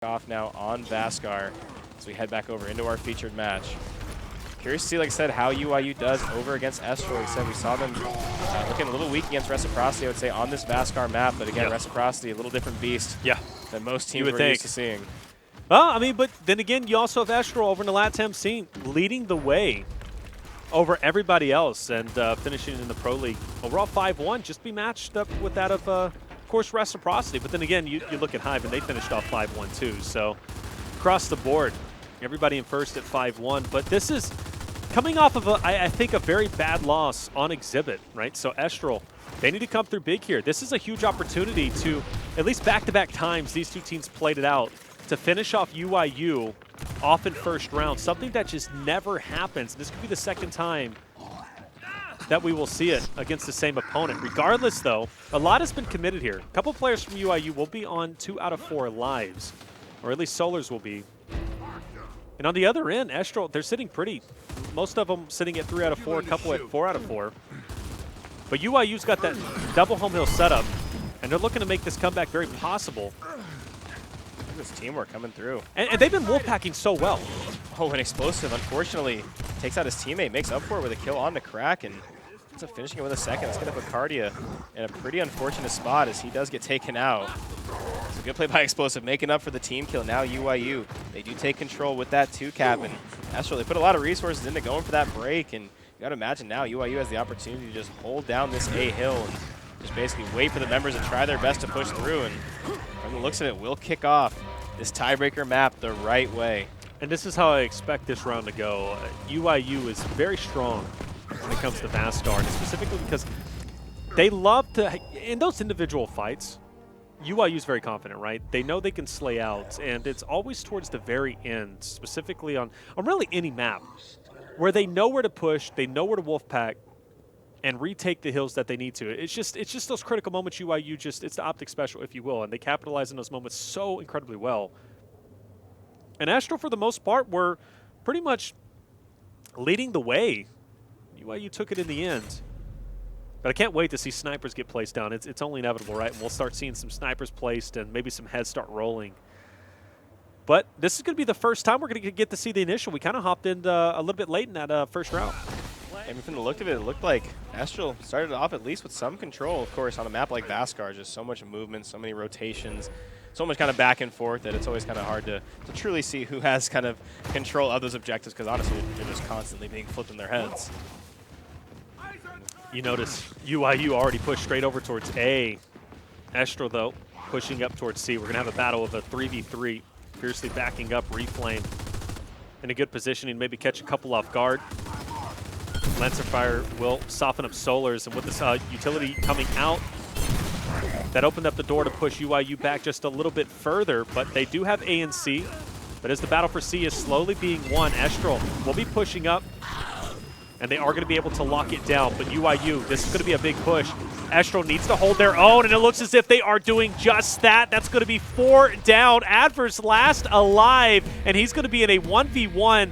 Off now on Vasgar as we head back over into our featured match. Curious to see, like I said, how UYU does over against Estral. Like I said, we saw them looking a little weak against Reciprocity, I would say, on this Vasgar map. But again, Reciprocity, a little different beast than most teams we're used to seeing. Well, I mean, but then again, you also have Estral over in the LATAM scene leading the way over everybody else and finishing in the Pro League. Overall 5-1, just be matched up with that of course, Reciprocity. But then again, you look at Hive, and they finished off 5-1 too. So across the board, everybody in first at 5-1. But this is coming off of, I think, a very bad loss on exhibit, right? So Estral, they need to come through big here. This is a huge opportunity to, at least back-to-back times, these two teams played it out, to finish off UYU off in first round, something that just never happens. This could be the second time that we will see it against the same opponent. Regardless, though, a lot has been committed here. A couple players from UYU will be on 2 out of 4 lives, or at least Solars will be. And on the other end, Estral, they're sitting pretty. Most of them sitting at 3 out of 4, a couple at 4 out of 4. But UYU's got that double home hill setup, and they're looking to make this comeback very possible. Look at this teamwork coming through. And they've been wolfpacking so well. Oh, an explosive, unfortunately, takes out his teammate, makes up for it with a kill on the crack, and ends up finishing it with a second. It's going to put Cardia in a pretty unfortunate spot as he does get taken out. It's a good play by Explosive, making up for the team kill. Now UYU, they do take control with that 2-cap, and Estral, they put a lot of resources into going for that break, and you got to imagine now UYU has the opportunity to just hold down this A hill and just basically wait for the members to try their best to push through, and from the looks of it, will kick off this tiebreaker map the right way. And this is how I expect this round to go. UYU is very strong when it comes to Vasgar, and specifically because they love to, in those individual fights, UYU is very confident, right? They know they can slay out, and it's always towards the very end, specifically on really any map, where they know where to push, they know where to wolfpack, and retake the hills that they need to. It's just those critical moments UYU it's the optic special, if you will, and they capitalize on those moments so incredibly well. And Estral, for the most part, were pretty much leading the way. UYU took it in the end. But I can't wait to see snipers get placed down. It's only inevitable, right? And we'll start seeing some snipers placed and maybe some heads start rolling. But this is going to be the first time we're going to get to see the initial. We kind of hopped in a little bit late in that first round. I mean, from the look of it, it looked like Estral started off at least with some control. Of course, on a map like Vasgar, just so much movement, so many rotations, so much kind of back and forth that it's always kind of hard to truly see who has kind of control of those objectives, because honestly, they're just constantly being flipped in their heads. You notice UYU already pushed straight over towards A. Estral, though, pushing up towards C. We're going to have a battle of a 3v3, fiercely backing up Reflame in a good positioning, maybe catch a couple off guard. Lancer Fire will soften up Solars, and with this utility coming out, that opened up the door to push UYU back just a little bit further, but they do have A and C. But as the battle for C is slowly being won, Estral will be pushing up, and they are going to be able to lock it down. But UYU, this is going to be a big push. Estral needs to hold their own, and it looks as if they are doing just that. That's going to be 4 down. Adverse last alive, and he's going to be in a 1v1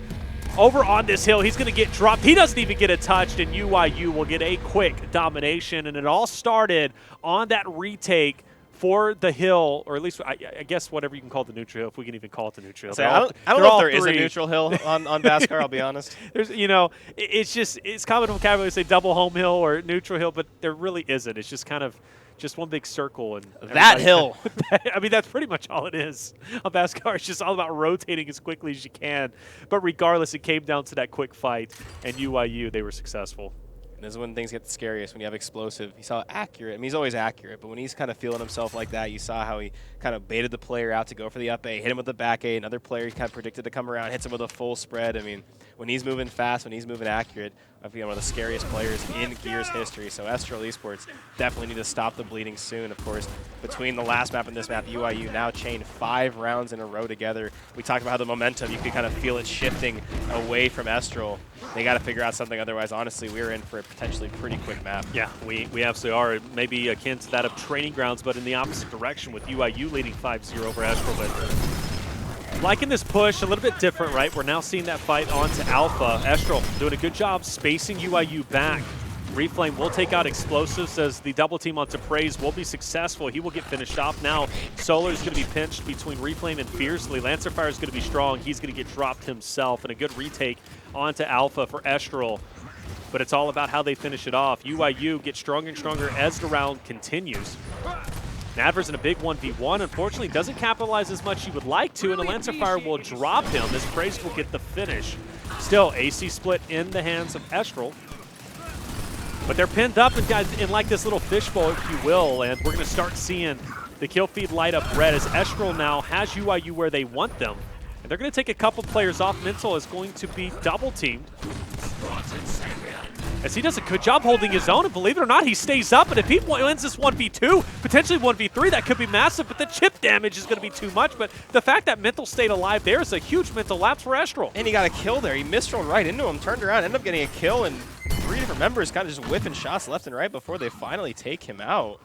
over on this hill. He's going to get dropped. He doesn't even get it touched, and UYU will get a quick domination. And it all started on that retake for the hill, or at least I guess whatever you can call it, the neutral hill, if we can even call it the neutral hill. I don't know if there is a neutral hill on Vasgar, I'll be honest. There's, it's common vocabulary to say double home hill or neutral hill, but there really isn't. It's just kind of just one big circle. And that hill. I mean, that's pretty much all it is. On Vasgar, it's just all about rotating as quickly as you can. But regardless, it came down to that quick fight, and UYU, they were successful. And this is when things get the scariest, when you have Explosive. He saw accurate. I mean, he's always accurate, but when he's kind of feeling himself like that, you saw how he kind of baited the player out to go for the up A, hit him with the back A. Another player he kind of predicted to come around, hits him with a full spread. I mean, when he's moving fast, when he's moving accurate, I've been one of the scariest players in Gears history. So Estral Esports definitely need to stop the bleeding soon. Of course, between the last map and this map, UYU now chained 5 rounds in a row together. We talked about how the momentum, you could kind of feel it shifting away from Estral. They got to figure out something, otherwise, honestly, we're in for a potentially pretty quick map. Yeah, we absolutely are. Maybe akin to that of Training Grounds, but in the opposite direction with UYU leading 5-0 over Estral. But liking this push, a little bit different, right? We're now seeing that fight onto Alpha. Estral doing a good job spacing UYU back. Reflame will take out Explosives as the double team onto Praise will be successful. He will get finished off now. Solar is going to be pinched between Reflame and Fiercely. Lancerfire is going to be strong. He's going to get dropped himself, and a good retake onto Alpha for Estral. But it's all about how they finish it off. UYU gets stronger and stronger as the round continues. Adver's in a big 1v1. Unfortunately, doesn't capitalize as much as he would like to, and the Lancerfire will drop him as Praise will get the finish. Still, AC split in the hands of Estral. But they're pinned up in like this little fishbowl, if you will, and we're going to start seeing the kill feed light up red as Estral now has UYU where they want them. And they're going to take a couple players off. Mental is going to be double teamed, as he does a good job holding his own, and believe it or not, he stays up, and if he wins this 1v2, potentially 1v3, that could be massive, but the chip damage is going to be too much. But the fact that Mental stayed alive there is a huge mental lapse for Estral. And he got a kill there. He misthrown right into him, turned around, ended up getting a kill, and 3 different members kind of just whiffing shots left and right before they finally take him out.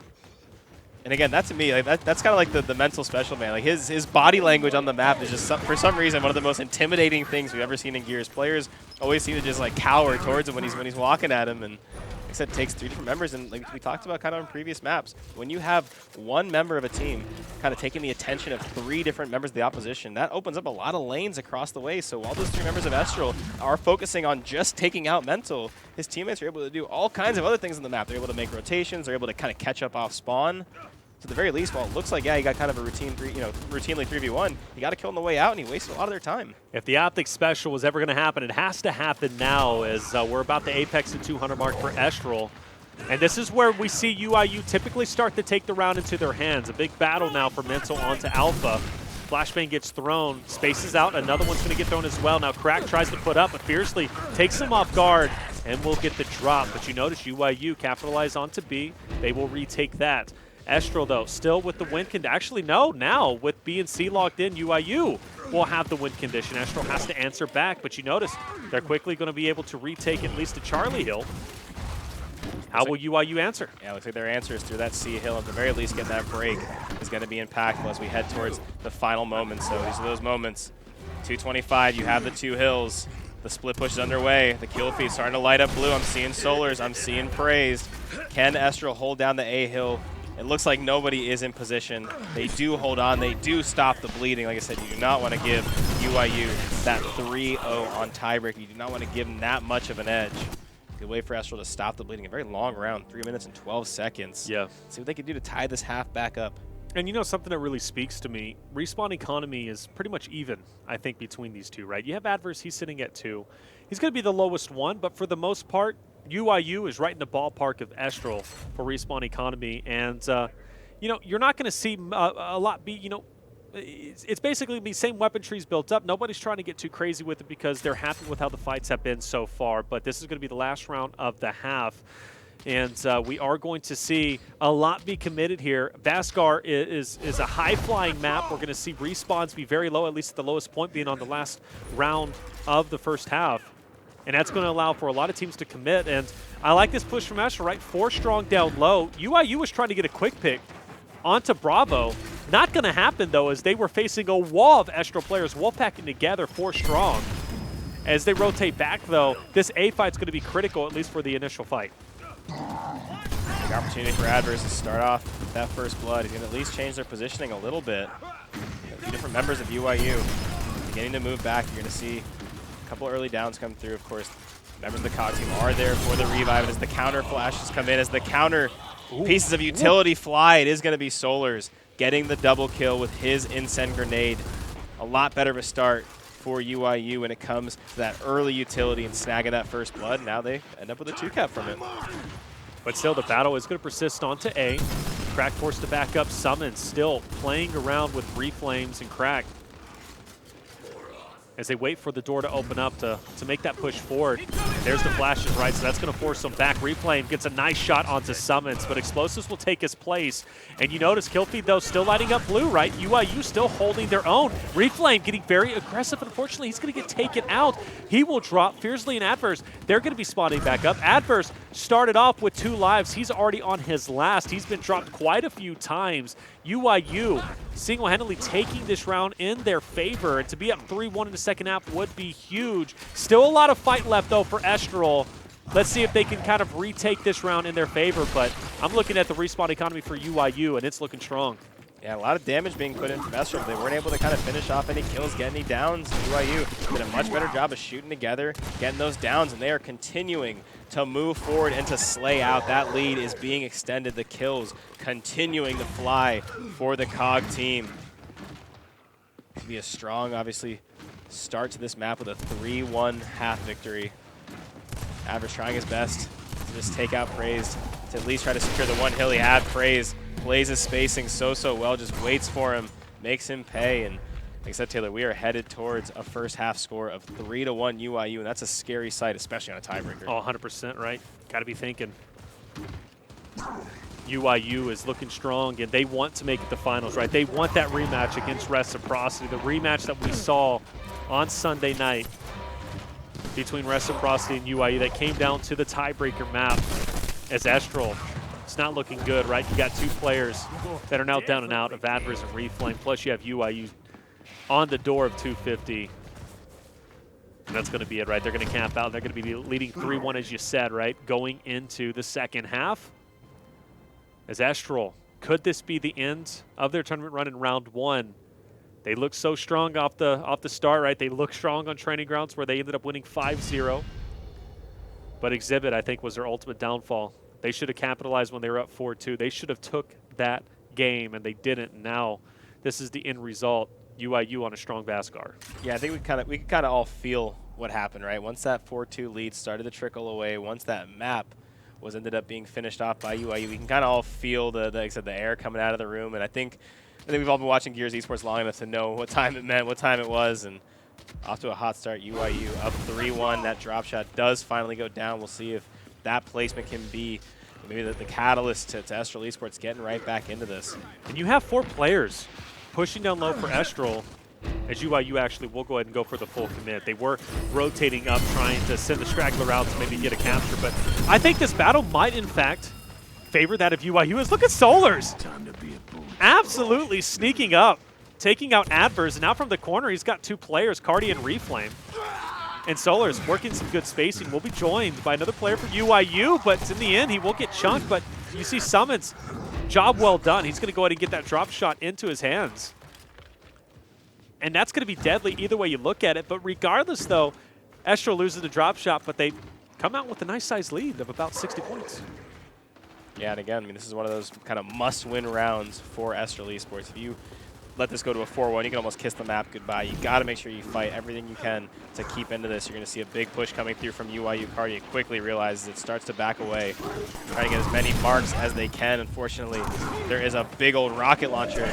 And again, that to me, like that's kind of like the mental special, man. Like his body language on the map is just, for some reason, one of the most intimidating things we've ever seen in Gears. Players always seem to just like cower towards him when he's walking at him. And like I said, it takes 3 different members. And like we talked about kind of on previous maps, when you have one member of a team kind of taking the attention of 3 different members of the opposition, that opens up a lot of lanes across the way. So while those 3 members of Estral are focusing on just taking out Mental, his teammates are able to do all kinds of other things on the map. They're able to make rotations. They're able to kind of catch up off spawn. So at the very least, while it looks like, yeah, he got kind of a routinely 3v1, he got a kill on the way out, and he wasted a lot of their time. If the optic special was ever going to happen, it has to happen now, as we're about to apex the 200 mark for Estral. And this is where we see UYU typically start to take the round into their hands. A big battle now for Mental onto Alpha. Flashbang gets thrown, spaces out, another one's going to get thrown as well. Now Crack tries to put up, but Fiercely takes him off guard and will get the drop. But you notice UYU capitalize onto B. They will retake that. Estral, though, still with the win condition. Actually, no, now with B and C locked in, UYU will have the win condition. Estral has to answer back, but you notice they're quickly going to be able to retake at least a Charlie Hill. How will UYU answer? Yeah, looks like their answer is through that C Hill. At the very least, get that break is going to be impactful as we head towards the final moments. So these are those moments. 225, you have the 2 hills. The split push is underway. The kill feed starting to light up blue. I'm seeing Solars. I'm seeing Praise. Can Estral hold down the A hill? It looks like nobody is in position. They do hold on. They do stop the bleeding. Like I said, you do not want to give UYU that 3-0 on tiebreak. You do not want to give them that much of an edge. Good way for Estral to stop the bleeding. A very long round, 3 minutes and 12 seconds. Yeah. See what they can do to tie this half back up. And you know something that really speaks to me, Respawn economy is pretty much even, I think, between these two, right? You have Adverse, he's sitting at 2. He's going to be the lowest one, but for the most part, UYU is right in the ballpark of Estral for Respawn economy. And, you know, you're not going to see a lot be, you know, it's basically the same weapon trees built up. Nobody's trying to get too crazy with it because they're happy with how the fights have been so far. But this is going to be the last round of the half. And we are going to see a lot be committed here. Vasgar is a high-flying map. We're going to see respawns be very low, at least at the lowest point being on the last round of the first half. And that's going to allow for a lot of teams to commit. And I like this push from Estral, right? 4 strong down low. UYU was trying to get a quick pick onto Bravo. Not going to happen, though, as they were facing a wall of Estral players wolfpacking together 4 strong. As they rotate back, though, this A fight's going to be critical, at least for the initial fight. Big opportunity for Adverse to start off with that first blood. He's going to at least change their positioning a little bit. A few different members of UYU beginning to move back. You're going to see a couple early downs come through. Of course, members of the COG team are there for the revive as the counter flashes come in. As the counter pieces of utility fly, it is going to be Solars getting the double kill with his Incend Grenade. A lot better of a start for UYU when it comes to that early utility and snagging that first blood. Now they end up with a 2-cap from it. But still, the battle is going to persist onto A. Crack forced to back up. Summon still playing around with Reflames and Crack as they wait for the door to open up to make that push forward. There's the flashes, right? So that's going to force them back. Reflame gets a nice shot onto Summons, but Explosives will take his place. And you notice Killfeed, though, still lighting up blue, right? UYU still holding their own. Reflame getting very aggressive. Unfortunately, he's going to get taken out. He will drop. Fiercely and Adverse, they're going to be spawning back up. Adverse started off with 2 lives. He's already on his last. He's been dropped quite a few times. UYU single-handedly taking this round in their favor, and to be up 3-1 in the second half would be huge. Still a lot of fight left, though, for Estral. let's see if they can kind of retake this round in their favor. But I'm looking at the respawn economy for UYU, and it's looking strong. Yeah, a lot of damage being put in from Estral. They weren't able to kind of finish off any kills, get any downs. UYU did a much better job of shooting together, getting those downs, and they are continuing to move forward and to slay out. That lead is being extended. The kills continuing to fly for the COG team. It'll be a strong, obviously, start to this map with a 3-1 half victory. Average trying his best to just take out Praise, to at least try to secure the one hill he had. Praise plays his spacing so well, just waits for him, makes him pay. And like I said, Taylor, we are headed towards a first half score of 3-1 UYU, and that's a scary sight, especially on a tiebreaker. Oh, 100% right. Got to be thinking. UYU is looking strong, and they want to make it the finals, right? They want that rematch against Reciprocity, the rematch that we saw on Sunday night between Reciprocity and UYU that came down to the tiebreaker map as Estral. It's not looking good, right? You got two players that are now down and out of Adverse and Reflame, plus you have UYU on the door of 250. And that's going to be it, right? They're going to camp out. They're going to be leading 3-1, as you said, right? Going into the second half. As Estral, could this be the end of their tournament run in round one? They looked so strong off the start, right? They looked strong on training grounds where they ended up winning 5-0. But Exhibit, I think, was their ultimate downfall. They should have capitalized when they were up 4-2. They should have took that game, and they didn't. Now, this is the end result. UYU on a strong Vasgar. Yeah, I think we could kind of all feel what happened, right? Once that 4-2 lead started to trickle away, once that map ended up being finished off by UYU, we can kind of all feel like I said, the air coming out of the room. And I think we've all been watching Gears Esports long enough to know what time it meant, what time it was, and off to a hot start. UYU up 3-1. That drop shot does finally go down. We'll see if that placement can be maybe the catalyst to Estral Esports getting right back into this. And you have 4 players pushing down low for Estral, as UYU actually will go ahead and go for the full commit. They were rotating up, trying to send the straggler out to maybe get a capture, but I think this battle might, in fact, favor that of UYU. Is look at Solars. Absolutely sneaking up, taking out Adverse, and now from the corner, he's got 2 players, Cardi and Reflame. And Solars working some good spacing. Will be joined by another player from UYU, but in the end, he will get chunked. But you see Summons, job well done. He's going to go ahead and get that drop shot into his hands. And that's going to be deadly either way you look at it. But regardless, though, Estral loses the drop shot, but they come out with a nice-sized lead of about 60 points. Yeah, and again, I mean, this is one of those kind of must-win rounds for Estral Esports. If you let this go to a 4-1, you can almost kiss the map goodbye. You got to make sure you fight everything you can to keep into this. You're going to see a big push coming through from UYU. Cardi quickly realizes it starts to back away, trying to get as many marks as they can. Unfortunately, there is a big old rocket launcher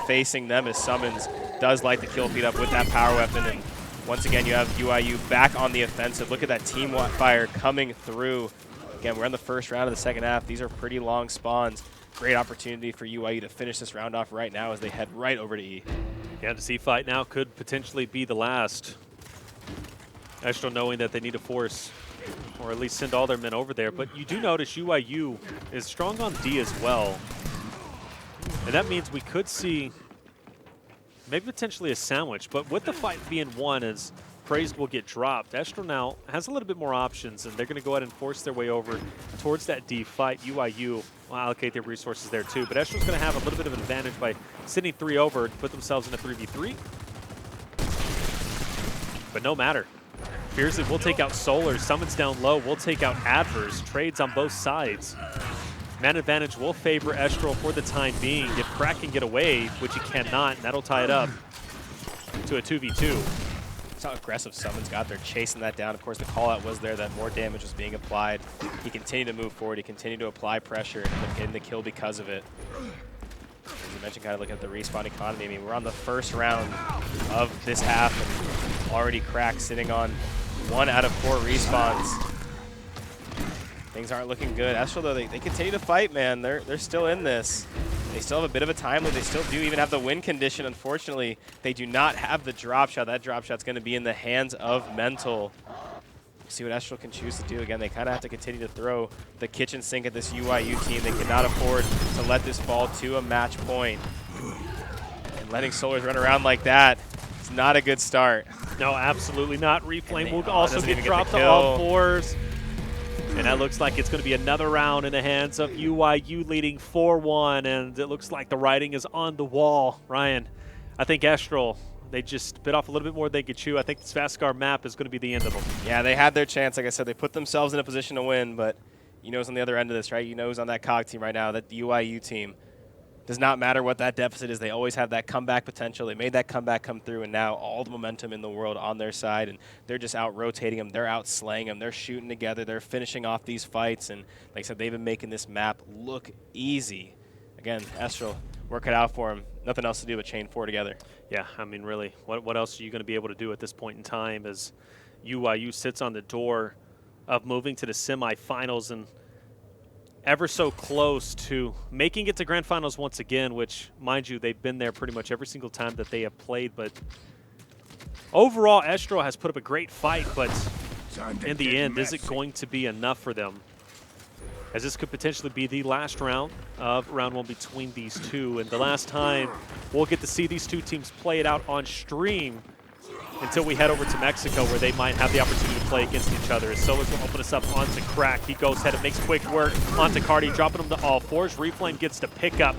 facing them as Summons does light the kill feed up with that power weapon. And once again, you have UYU back on the offensive. Look at that team fire coming through. Again, we're in the first round of the second half. These are pretty long spawns. Great opportunity for UYU to finish this round off right now as they head right over to E. Yeah, the C fight now could potentially be the last. Estral knowing that they need to force, or at least send all their men over there. But you do notice UYU is strong on D as well. And that means we could see maybe potentially a sandwich. But with the fight being won, as Praise will get dropped, Estral now has a little bit more options, and they're going to go ahead and force their way over towards that D fight. UYU will allocate their resources there too, but Estral's going to have a little bit of an advantage by sending 3 over to put themselves in a 3v3. But no matter. Fiercely will take out Solar. Summons down low. We'll take out Adverse. Trades on both sides. Man advantage will favor Estral for the time being. If Crack can get away, which he cannot, and that'll tie it up to a 2v2. How aggressive Summons got there, chasing that down. Of course, the call-out was there that more damage was being applied. He continued to move forward. He continued to apply pressure and ended up getting the kill because of it. As you mentioned, kind of looking at the respawn economy. I mean, we're on the first round of this half, and already Crack sitting on 1 out of 4 respawns. Things aren't looking good. Estral, though, they continue to fight, man. They're still in this. They still have a bit of a time lead. They still do even have the win condition. Unfortunately, they do not have the drop shot. That drop shot's going to be in the hands of Mental. See what Estral can choose to do. Again, they kind of have to continue to throw the kitchen sink at this UYU team. They cannot afford to let this fall to a match point. And letting Solars run around like that, it's not a good start. No, absolutely not. Reflame will also doesn't get even dropped get to the all kill. 4s. And that looks like it's going to be another round in the hands of UYU leading 4-1, and it looks like the writing is on the wall. Ryan, I think Estral, they just bit off a little bit more than they could chew. I think this Vasgar map is going to be the end of them. Yeah, they had their chance. Like I said, they put themselves in a position to win, but you know who's on the other end of this, right? You know who's on that COG team right now, that UYU team. Does not matter what that deficit is. They always have that comeback potential. They made that comeback come through, and now all the momentum in the world on their side, and they're just out rotating them. They're out slaying them. They're shooting together. They're finishing off these fights, and like I said, they've been making this map look easy. Again, Estral, work it out for them. Nothing else to do but chain 4 together. Yeah, I mean, really, what else are you going to be able to do at this point in time as UYU sits on the door of moving to the semifinals and ever so close to making it to grand finals once again, which, mind you, they've been there pretty much every single time that they have played. But overall, Estral has put up a great fight, but in the end, is it going to be enough for them? As this could potentially be the last round of round 1 between these two, and the last time we'll get to see these two teams play it out on stream until we head over to Mexico, where they might have the opportunity to play against each other. As Solis will open us up onto Crack. He goes ahead and makes quick work onto Cardi, dropping him to all fours. Reflame gets to pick up,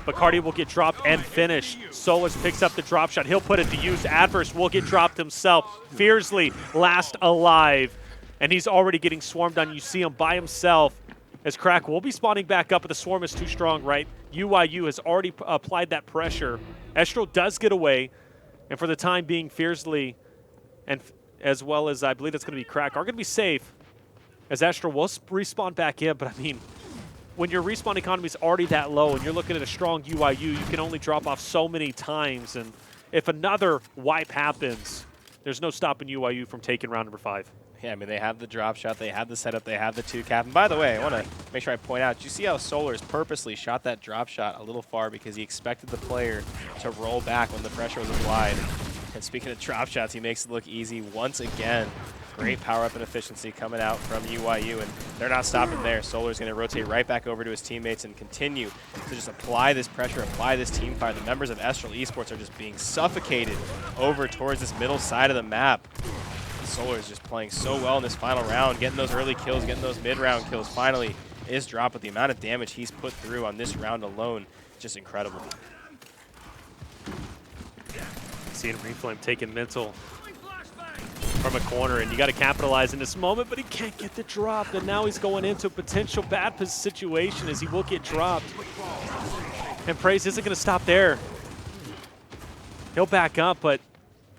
but Cardi will get dropped and finished. Solis picks up the drop shot. He'll put it to use. Adverse will get dropped himself. Fiercely last alive, and he's already getting swarmed on. You see him by himself as Crack will be spawning back up, but the swarm is too strong, right? UYU has already applied that pressure. Estral does get away. And for the time being, Fiercely, and as well as I believe it's going to be Crack, are going to be safe, as Estral will respawn back in. But, I mean, when your respawn economy is already that low and you're looking at a strong UYU, you can only drop off so many times. And if another wipe happens, there's no stopping UYU from taking round number 5. Yeah, I mean, they have the drop shot, they have the setup, they have the 2-cap. And by the way, I want to make sure I point out, you see how Solars purposely shot that drop shot a little far because he expected the player to roll back when the pressure was applied. And speaking of drop shots, he makes it look easy once again. Great power-up and efficiency coming out from UYU, and they're not stopping there. Solar's going to rotate right back over to his teammates and continue to just apply this pressure, apply this team fire. The members of Estral Esports are just being suffocated over towards this middle side of the map. Solar is just playing so well in this final round, getting those early kills, getting those mid-round kills. Finally is dropped, but the amount of damage he's put through on this round alone, just incredible. Seeing Reflame taking mental from a corner, and you got to capitalize in this moment, but he can't get the drop, and now he's going into a potential bad situation as he will get dropped. And Praise isn't going to stop there. He'll back up, but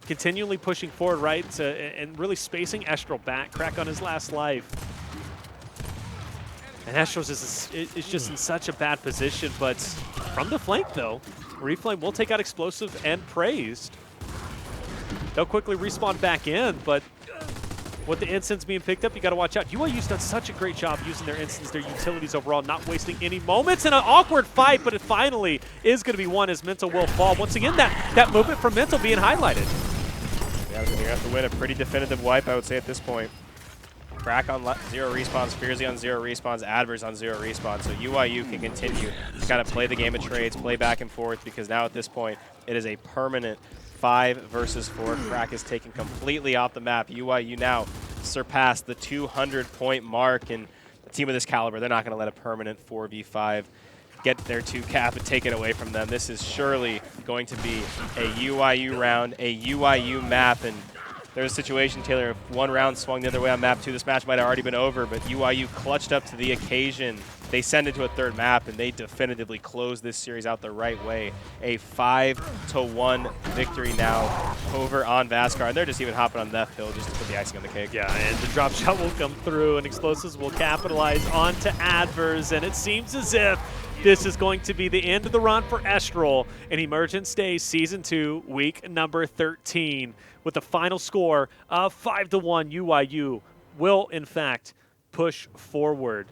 continually pushing forward, right, and really spacing Estral back. Crack on his last life. And Estral's is just in such a bad position, but from the flank, though, Reflame will take out Explosive and Praised. They'll quickly respawn back in, but with the instants being picked up, you got to watch out. UYU's done such a great job using their instants, their utilities overall, not wasting any moments in an awkward fight, but it finally is going to be won as Mental will fall. Once again, that movement from Mental being highlighted. Yeah, they're going to have to win a pretty definitive wipe, I would say, at this point. Crack on 0 respawns, Fiercely on 0 respawns, Adverse on 0 respawns. So UYU can continue to kind of play the game of trades, play back and forth, because now at this point, it is a permanent 5 versus 4. Crack is taken completely off the map. UYU now surpassed the 200-point mark, and a team of this caliber, they're not going to let a permanent 4v5 get their 2-cap and take it away from them. This is surely going to be a UYU round, a UYU map, and there's a situation, Taylor, if one round swung the other way on map 2, this match might have already been over, but UYU clutched up to the occasion. They send it to a third map, and they definitively close this series out the right way. A 5-1 victory now over on Vasgar, and they're just even hopping on that hill just to put the icing on the cake. Yeah, and the drop shot will come through, and Explosives will capitalize onto Adverse, and it seems as if this is going to be the end of the run for Estral in Emergence Day Season 2, week number 13. With the final score of 5-1, UYU will, in fact, push forward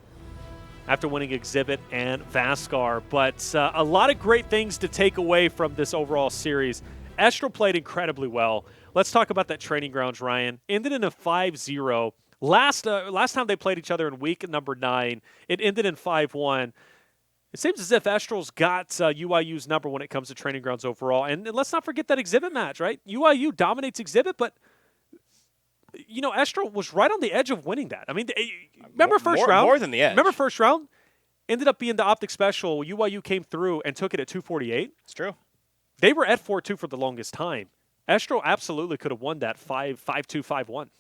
after winning Exhibit and Vasgar. But a lot of great things to take away from this overall series. Estral played incredibly well. Let's talk about that training grounds, Ryan. Ended in a 5-0. Last time they played each other in week number 9, it ended in 5-1. It seems as if Estral's got UYU's number when it comes to training grounds overall. And let's not forget that Exhibit match, right? UYU dominates Exhibit, but you know, Estral was right on the edge of winning that. I mean, remember first round? More than the edge. Remember first round? Ended up being the optic special. UYU came through and took it at 248. It's true. They were at 4-2 for the longest time. Estral absolutely could have won that 5-2, 5-1.